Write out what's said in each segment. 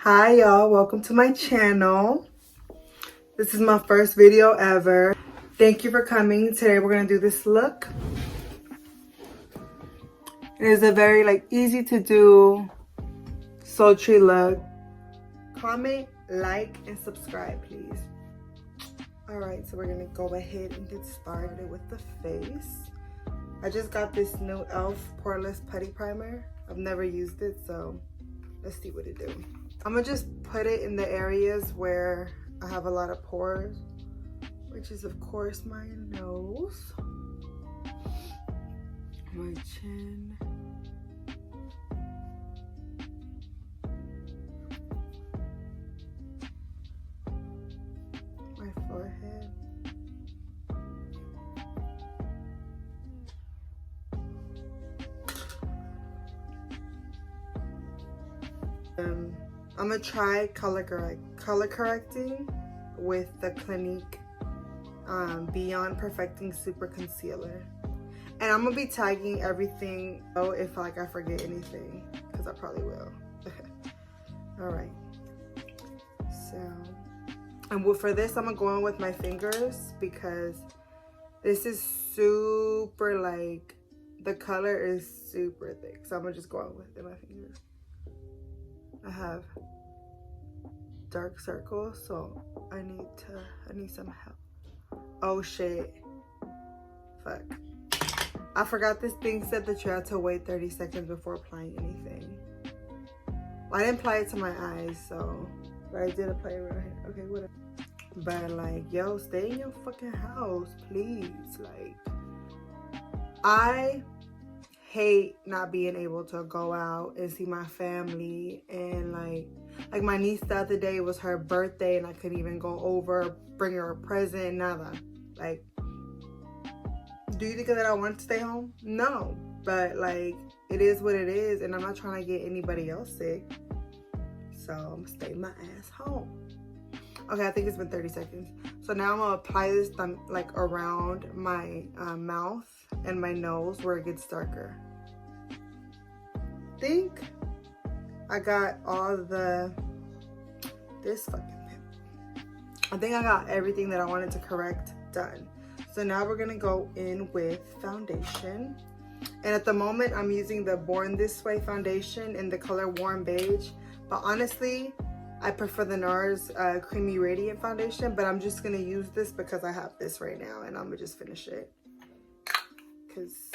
Hi y'all, welcome to my channel. This is my first video ever. Thank you for coming. Today we're gonna do this look. It is a very easy to do sultry look. Comment, like, and subscribe please. Alright, so we're gonna go ahead and get started with the face. I just got this new e.l.f. poreless putty primer. I've never used it, so let's see what it do. I'm gonna just put it in the areas where I have a lot of pores, which is of course my nose, my chin, my forehead, I'm gonna try color correcting with the Clinique Beyond Perfecting Super Concealer, and I'm gonna be tagging everything if I forget anything, because I probably will. All right, so and for this I'm gonna go in with my fingers because this is super the color is super thick, so I'm gonna just go in with my fingers. I have dark circles, so I need some help. Oh shit, fuck, I forgot this thing said that you had to wait 30 seconds before applying anything. I didn't apply it to my eyes, so, but I did apply it right here. Okay, whatever. But yo, stay in your fucking house please. I hate not being able to go out and see my family, and like my niece the other day, was her birthday and I couldn't even go over, bring her a present, nada. Do you think that I want to stay home? No, but it is what it is, and I'm not trying to get anybody else sick, so I'm gonna stay my ass home. Okay, I think it's been 30 seconds. So now I'm gonna apply this around my mouth and my nose where it gets darker. I think I got all I think I got everything that I wanted to correct done. So now we're gonna go in with foundation. And at the moment I'm using the Born This Way foundation in the color Warm Beige. But honestly, I prefer the NARS Creamy Radiant foundation, but I'm just gonna use this because I have this right now, and I'm gonna just finish it. Cause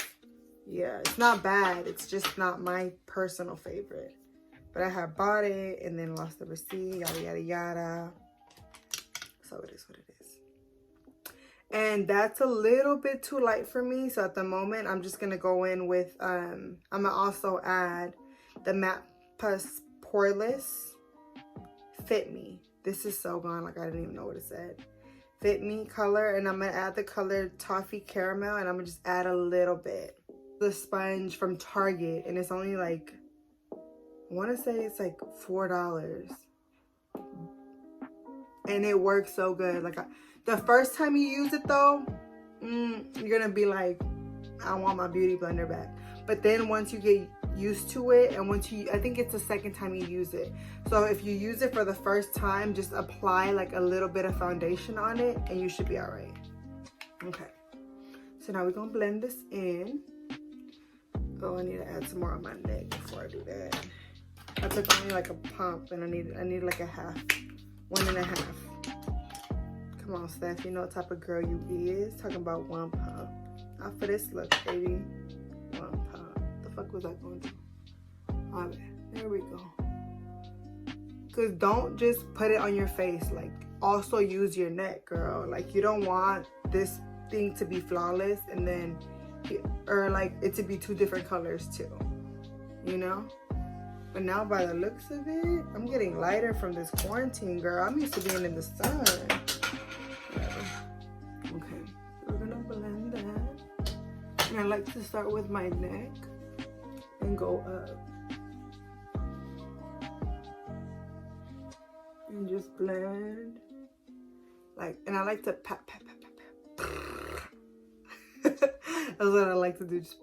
yeah, it's not bad, it's just not my personal favorite. But I have bought it and then lost the receipt, yada yada yada. So it is what it is. And that's a little bit too light for me, so at the moment I'm just gonna go in with I'm gonna also add the Matte Plus Poreless Fit Me. This is so gone, I didn't even know what it said. Fit Me color, and I'm gonna add the color Toffee Caramel, and I'm gonna just add a little bit. The sponge from Target, and it's only I want to say it's $4, and it works so good. The first time you use it though, you're gonna be like, I want my beauty blender back. But then once you get used to it, and I think it's the second time you use it, so if you use it for the first time, just apply a little bit of foundation on it and you should be all right. Okay, so now we're gonna blend this in. Oh, I need to add some more on my neck before I do that. I took only a pump, and I need a half, 1.5. Come on, Steph, you know what type of girl you is. Talking about 1 pump. Not for this look, baby. 1 pump. The fuck was I going to do? Alright, there we go. Cause don't just put it on your face. Also use your neck, girl. You don't want this thing to be flawless and then, or it to be 2 different colors too. You know? But now by the looks of it, I'm getting lighter from this quarantine, girl. I'm used to being in the sun. Whatever. Okay, we're gonna blend that. And I like to start with my neck and go up. And just blend. And I like to pat, pat, pat, pat, pat. That's what I like to do, just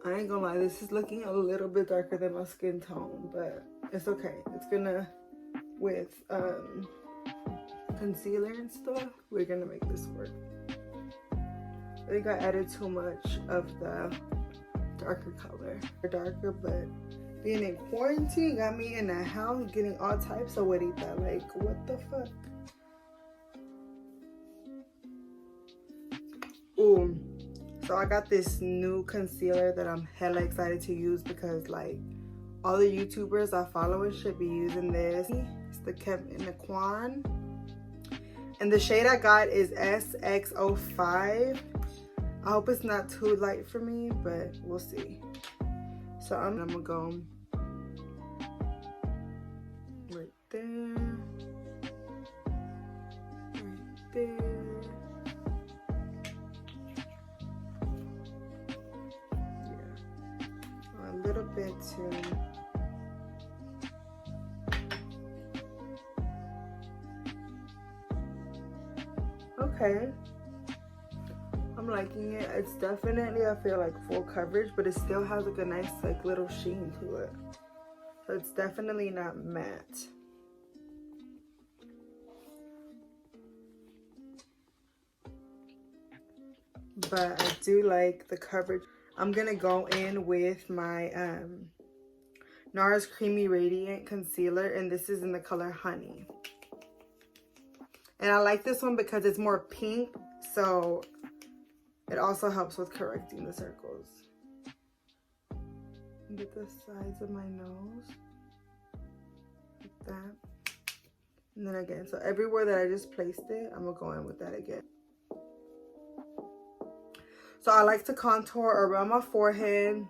I ain't gonna lie, this is looking a little bit darker than my skin tone, but it's okay. It's gonna, with concealer and stuff, we're gonna make this work. I think I added too much of the darker color. Darker, but being in quarantine got me in the house getting all types of wetita. Like, what the fuck? Ooh. So I got this new concealer that I'm hella excited to use because like all the YouTubers I follow should be using this. It's the kevyn. And the shade I got is SX05. I hope it's not too light for me, but we'll see. So I'm gonna go right there, right there. Yeah, a little bit too. Okay. I'm liking it. It's definitely, I feel like, full coverage, but it still has like a nice like little sheen to it. So it's definitely not matte. But I do like the coverage. I'm gonna go in with my NARS Creamy Radiant Concealer, and this is in the color Honey. And I like this one because it's more pink, so it also helps with correcting the circles. Get the sides of my nose, like that. And then again, so everywhere that I just placed it, I'm gonna go in with that again. So I like to contour around my forehead,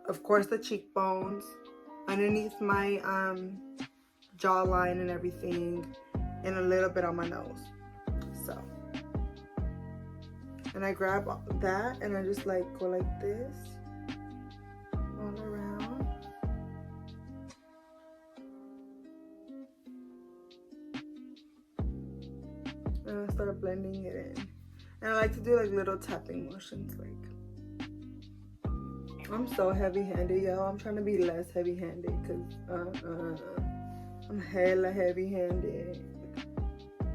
of course the cheekbones, underneath my jawline and everything, and a little bit on my nose. So. And I grab that and I just like go like this all around. And I start blending it in. And I like to do like little tapping motions, like. I'm so heavy-handed, y'all. I'm trying to be less heavy-handed because I'm hella heavy-handed.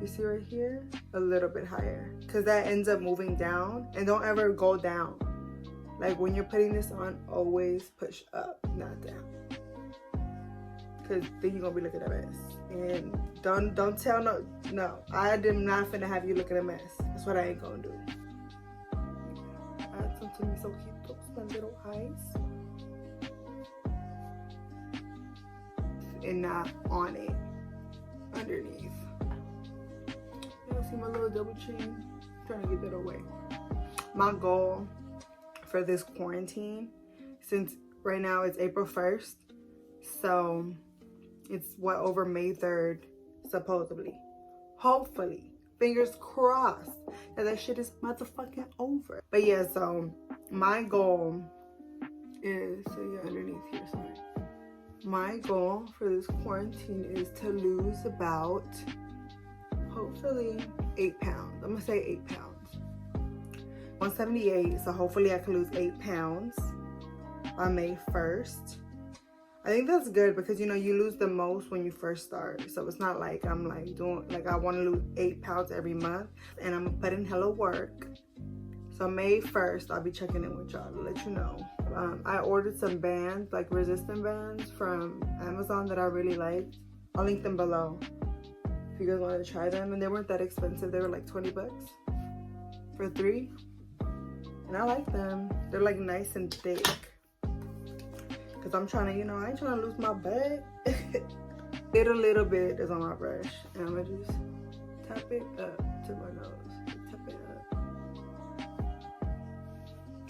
You see right here? A little bit higher. Because that ends up moving down. And don't ever go down. Like when you're putting this on, always push up, not down. Because then you're going to be looking at a mess. And don't tell no. I am not finna have you look at a mess. That's what I ain't going to do. Add some to me so ojitos, my little eyes. And not on it. Underneath. See my little double chin? I'm trying to get that away. My goal for this quarantine, since right now it's April 1st, so it's what, over May 3rd, supposedly. Hopefully, fingers crossed that shit is motherfucking over. But yeah, so my goal is, so yeah, underneath here, sorry. My goal for this quarantine is to lose about, hopefully, 8 pounds. I'm gonna say 8 pounds. 178, so hopefully I can lose 8 pounds by May 1st. I think that's good because, you know, you lose the most when you first start. So it's not like I'm like doing, like I want to lose 8 pounds every month. And I'm gonna put in hella work. So May 1st, I'll be checking in with y'all to let you know. I ordered some bands, like resistant bands from Amazon that I really liked. I'll link them below if you guys want to try them. And they weren't that expensive. They were like 20 bucks for 3. And I like them. They're like nice and thick. Cause I'm trying to, you know, I ain't trying to lose my butt. little bit is on my brush. And I'm gonna just tap it up to my nose. Tap it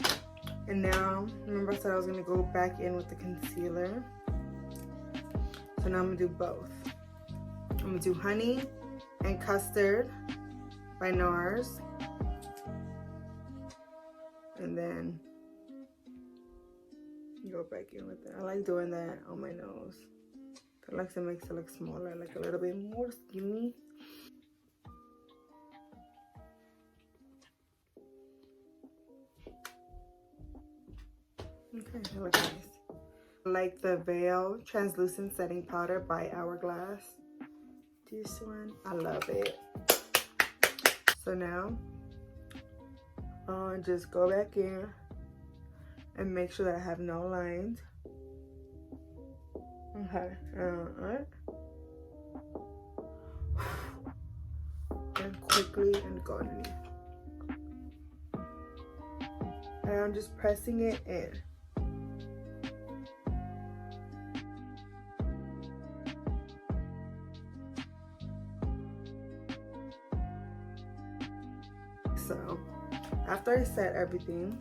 up. And now, remember I said I was gonna go back in with the concealer. So now I'm gonna do both. I'm gonna do Honey and Custard by NARS. And then go back in with that. I like doing that on my nose. I like to make it look smaller, like a little bit more skinny. Okay, that looks nice. Like the Veil Translucent Setting Powder by Hourglass. This one, I love it. So now, just go back in and make sure that I have no lines. Okay, and quickly and go underneath. And I'm just pressing it in. So after I set everything,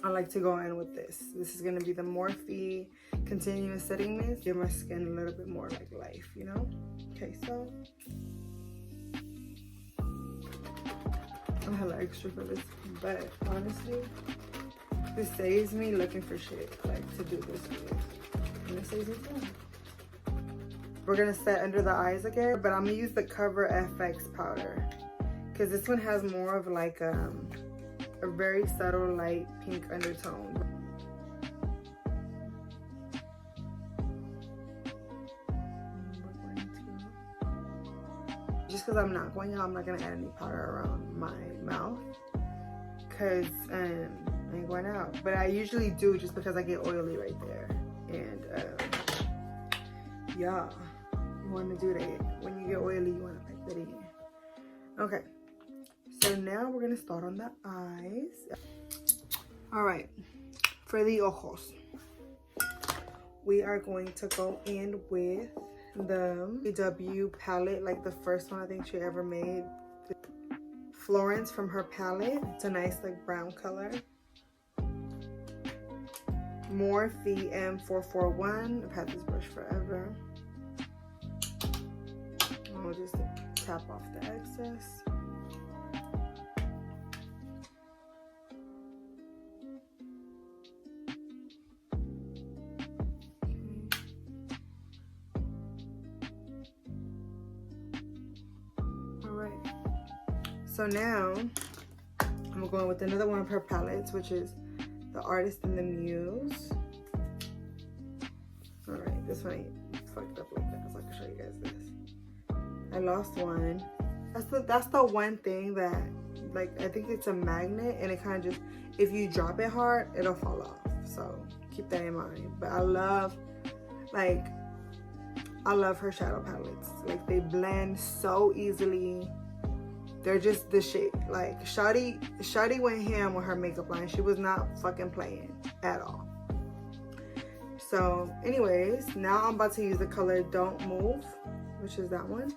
I like to go in with this. This is gonna be the Morphe Continuous Setting Mist. Give my skin a little bit more like life, you know? Okay, so I'm hella extra for this, but honestly, this saves me looking for shit like to do this with. And it saves me time. We're gonna set under the eyes again, but I'm gonna use the Cover FX powder because this one has more of like a very subtle light pink undertone. Just because I'm not going out, I'm not gonna add any powder around my mouth because I ain't going out. But I usually do just because I get oily right there. And yeah, you want to do that. When you get oily, you want to pack that in. Okay, so now we're gonna start on the eyes. All right, for the ojos, we are going to go in with the W palette, like the first one I think she ever made. Florence from her palette. It's a nice like brown color. Morphe M441. I've had this brush forever. I'll just tap off the excess. So now I'm going with another one of her palettes, which is the Artist and the Muse. All right, this one ain't fucked up like that, so I can show you guys this. I lost one. That's the one thing that, like, I think it's a magnet, and it kind of just, if you drop it hard, it'll fall off. So keep that in mind. But I love her shadow palettes. Like, they blend so easily. They're just the shit. Like, Shawty went ham with her makeup line. She was not fucking playing at all. So anyways, now I'm about to use the color Don't Move, which is that one.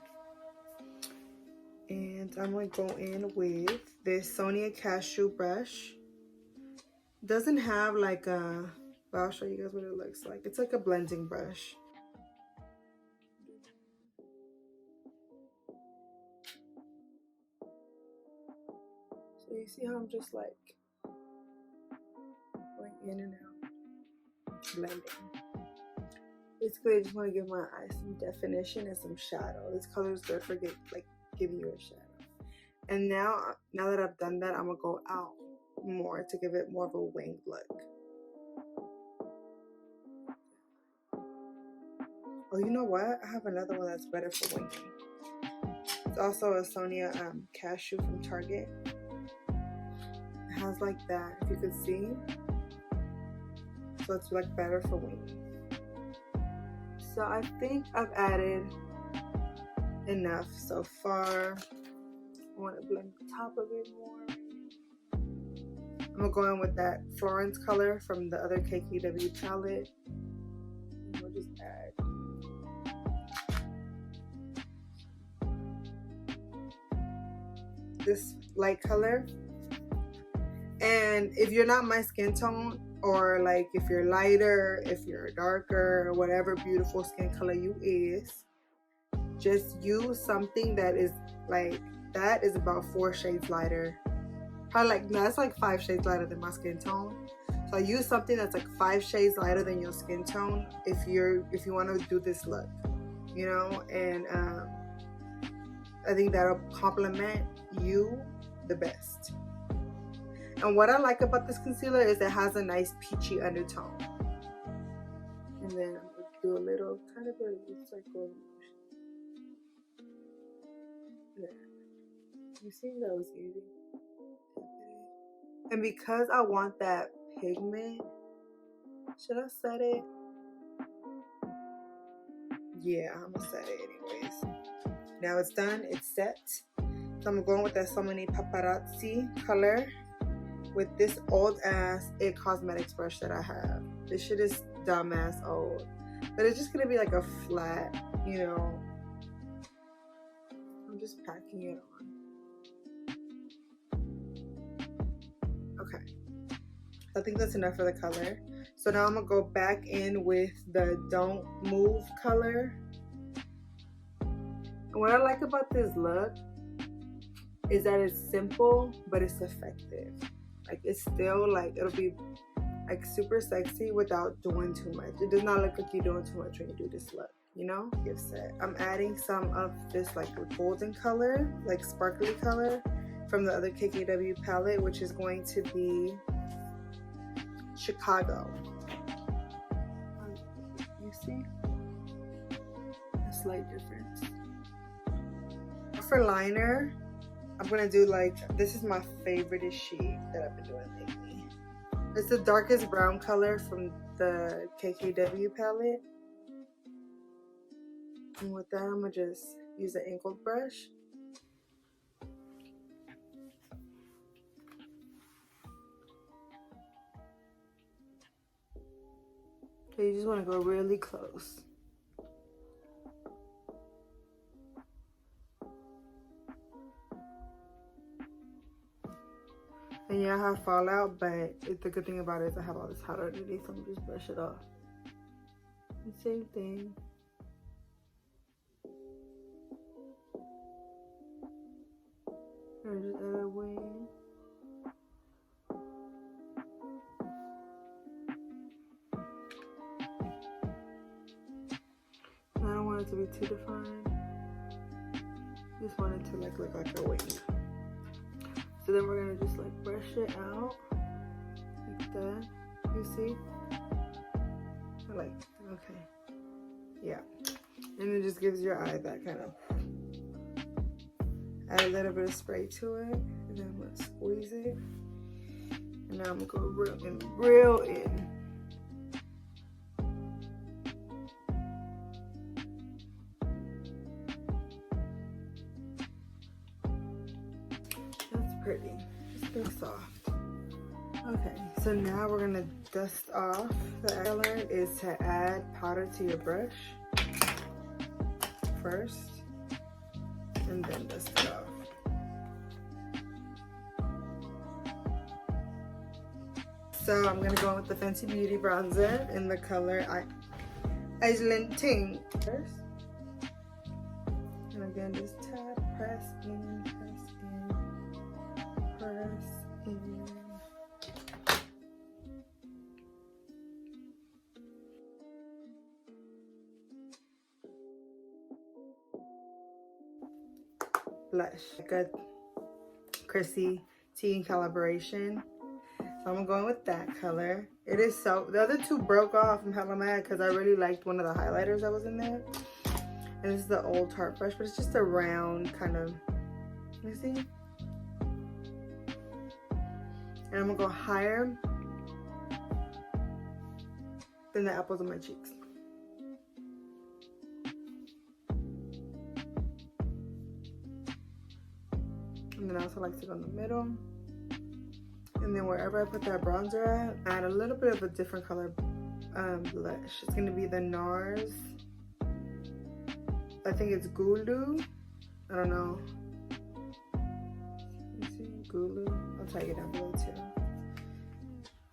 And I'm going to go in with this Sonia Kashuk brush. Doesn't have like a, but I'll show you guys what it looks like. It's like a blending brush. So you see how I'm just like going in and out, blending. Basically, I just want to give my eyes some definition and some shadow. This color is good for giving you a shadow. And now that I've done that, I'm gonna go out more to give it more of a winged look. Oh, you know what? I have another one that's better for winging. It's also a Sonia Kashuk from Target. It has like that, if you could see. So it's like better for winging. So I think I've added enough so far. I want to blend the top of it more. I'm gonna go in with that Florence color from the other KKW palette. And we'll just add. This light color. And if you're not my skin tone, or like if you're lighter, if you're darker, whatever beautiful skin color you is, just use something that is like, that is about 4 shades lighter. Probably like, no, that's like 5 shades lighter than my skin tone. So use something that's like 5 shades lighter than your skin tone if you want to do this look, you know. And I think that'll complement you the best. And what I like about this concealer is it has a nice peachy undertone. And then I'm gonna do a little kind of a circle. Yeah. You see, that was easy. And because I want that pigment, should I set it? Yeah, I'm gonna set it anyways. Now it's done, it's set. So I'm going with that So Many Paparazzi color with this old ass It Cosmetics brush that I have. This shit is dumbass old, but it's just gonna be like a flat, you know. I'm just packing it on. Okay, I think that's enough for the color. So now I'm gonna go back in with the Don't Move color. And what I like about this look is that it's simple, but it's effective. Like, it's still like, it'll be like super sexy without doing too much. It does not look like you're doing too much when you do this look, you know? Gift set. I'm adding some of this like golden color, like sparkly color from the other KKW palette, which is going to be Chicago. You see? A slight difference. For liner, I'm gonna do like, this is my favorite sheet that I've been doing lately. It's the darkest brown color from the KKW palette. And with that, I'm gonna just use an angled brush. So you just wanna go really close. And yeah, I have fallout, but the good thing about it is I have all this powder underneath, so I'm gonna just brush it off. And same thing. And just add a wing. I don't want it to be too defined. Just want it to like look like a wing. So then we're gonna just like brush it out like that. You see? Like, okay. Yeah. And it just gives your eye that kind of, add a little bit of spray to it. And then I'm gonna squeeze it. And now I'm gonna go real in. Pretty. It's pretty soft. Okay, so now we're gonna dust off. The color is to add powder to your brush first, and then dust it off. So I'm gonna go with the Fenty Beauty bronzer in the color ting first, and again just tap, press in, press in. Blush, like a Chrissy Tiegen calibration. So I'm going with that color. It is so, the other two broke off. I'm hella mad because I really liked one of the highlighters that was in there. And this is the old Tarte brush, but it's just a round kind of, you see? And I'm gonna go higher than the apples on my cheeks. And then I also like to go in the middle. And then wherever I put that bronzer at, add a little bit of a different color blush. It's gonna be the NARS. I think it's Gulu. I don't know. You see, Gulu. I'll tag it down below too.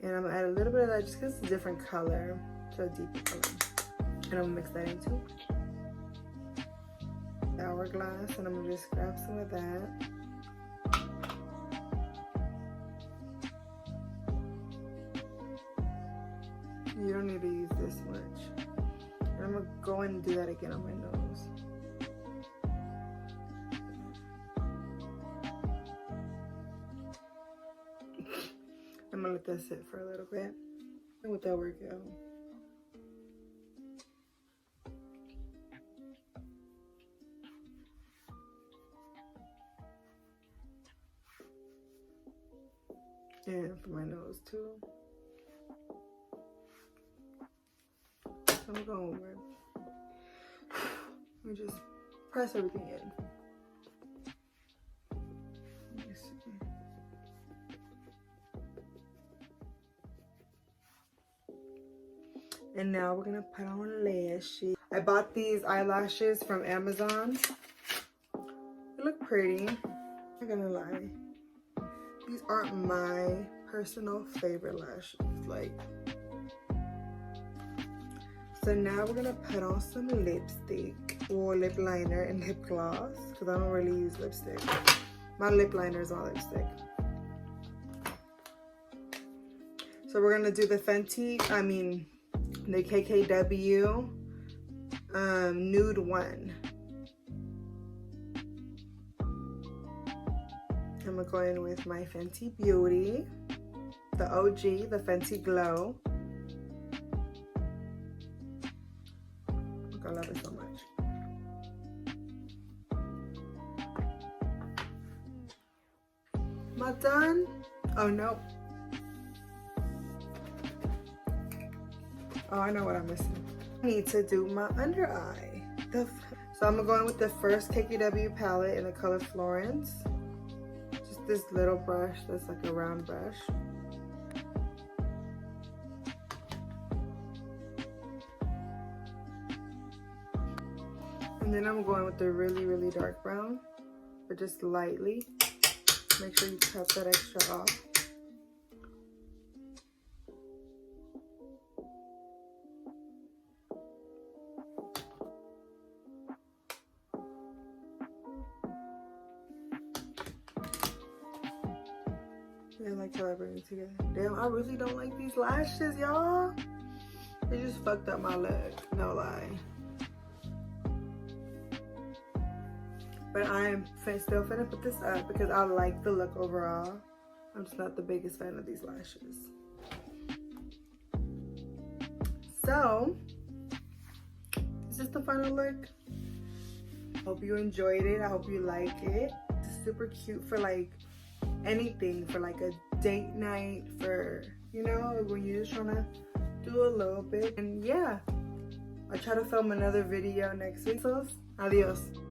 And I'm gonna add a little bit of that just because it's a different color, so a deeper color. And I'm gonna mix that in too. Hourglass, and I'm gonna just grab some of that. You don't need to use this much. And I'm gonna go in and do that again on my nose. let that sit for a little bit. And with that work out. And for my nose too. I'm going over. Let me just press everything in. And now we're gonna put on lashes. I bought these eyelashes from Amazon. They look pretty, I'm not gonna lie. These aren't my personal favorite lashes, like. So now we're gonna put on some lipstick or lip liner and lip gloss, because I don't really use lipstick. My lip liner is my lipstick. So we're gonna do the Fenty, the KKW nude one. I'm gonna go in with my Fenty Beauty, the OG, the Fenty Glow. Look, I love it so much. Am I done? Oh no. Oh, I know what I'm missing. I need to do my under eye. So I'm gonna go in with the first KKW palette in the color Florence. Just this little brush that's like a round brush. And then I'm going with the really, really dark brown, but just lightly. Make sure you cut that extra off. I like how I bring it together. Damn, I really don't like these lashes, y'all. They just fucked up my leg, no lie. But I am still finna put this up because I like the look overall. I'm just not the biggest fan of these lashes. So, this is the final look. Hope you enjoyed it. I hope you like it. It's super cute for like anything, for like a date night, for, you know, when you're just trying to do a little bit. And yeah, I'll try to film another video next week. So, adios.